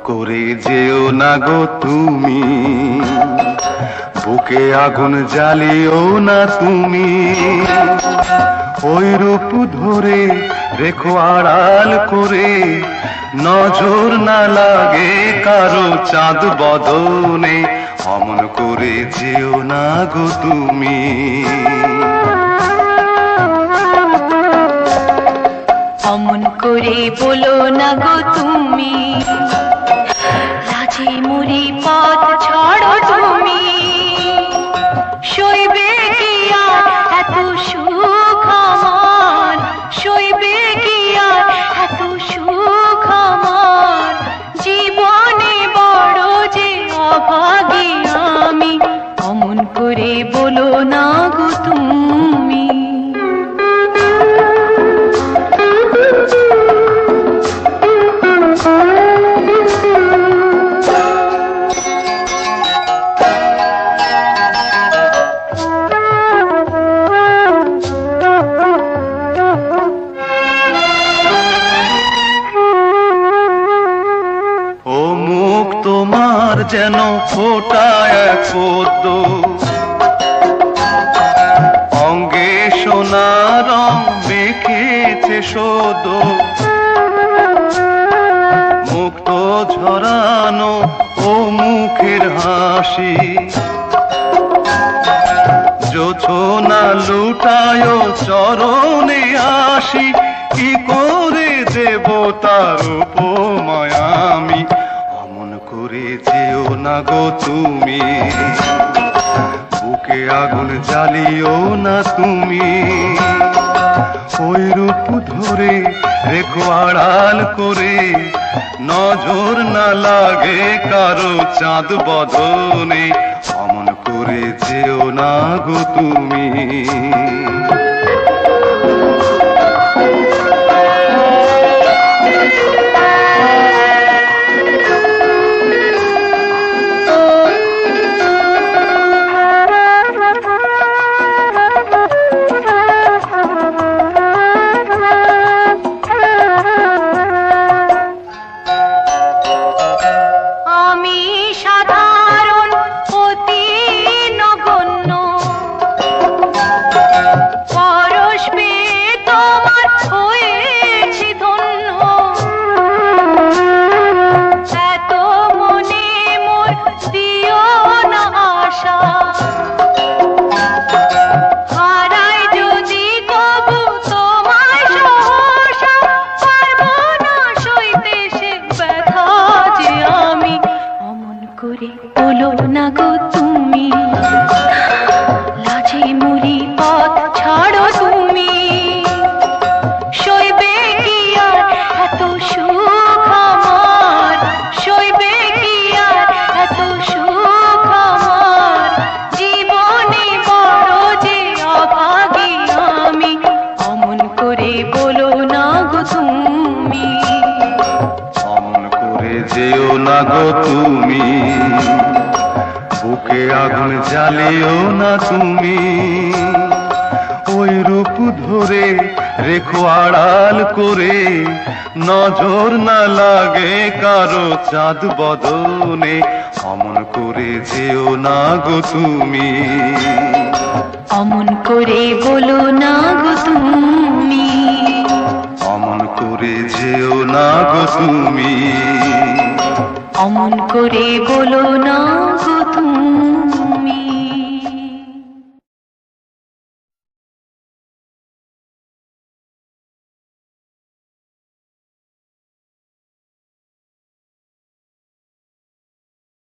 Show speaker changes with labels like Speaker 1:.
Speaker 1: করে যেও না গো তুমি, বুকে আগুন জ্বালিও না তুমি। ওই রূপ ধরে রেখো আড়াল করে, নজর না লাগে কারো চাঁদ বদনে। অমন করে যেও না গো তুমি।
Speaker 2: অমন করে বলো না গো তুমি, লাজে মরি পথ ছাড়ো তুমি। সইবে কি আর এত সুখ আমার, সইবে কি আর এত সুখ আমার। জীবনে বড় যে অভাগী আমি, অমন করে বলো না গো তুমি।
Speaker 1: তোমার যেন ফোটা এক পদ্ম, অঙ্গে সোনা রং মেখেছে শোধ। মুক্ত ঝরানো ও মুখের হাসি, জোছনা লুটায় চরণে আসি। কি করে দেব তার উপমায় আমি, অমন করে যেও না গো তুমি। বুকে আগুন জ্বালিও না তুমি। ওই রূপ ধরে রেখো আড়াল করে, নজর না লাগে কারো চাঁদ বদনে। অমন করে যেও না গো তুমি।
Speaker 2: বলো না গো তুমি, লাজে মরি পথ ছাড়ো তুমি। সইবে কি আর এত সুখ আমার, সইবে কি আর এত সুখ আমার। জীবনে বড় যে অভাগী আমি, অমন করে বলো না গো তুমি।
Speaker 1: অমন করে যেও না গো তুমি, বুকে আগুন জ্বালিও না তুমি। ওই রূপ ধরে রেখো আড়াল করে, নজর না লাগে কারো চাঁদ বদনে। অমন করে যেও না গো তুমি।
Speaker 2: অমন করে বলো না গো তুমি।
Speaker 1: অমন করে যেও না গো তুমি।
Speaker 2: অমন করে বলো না গো তুমি।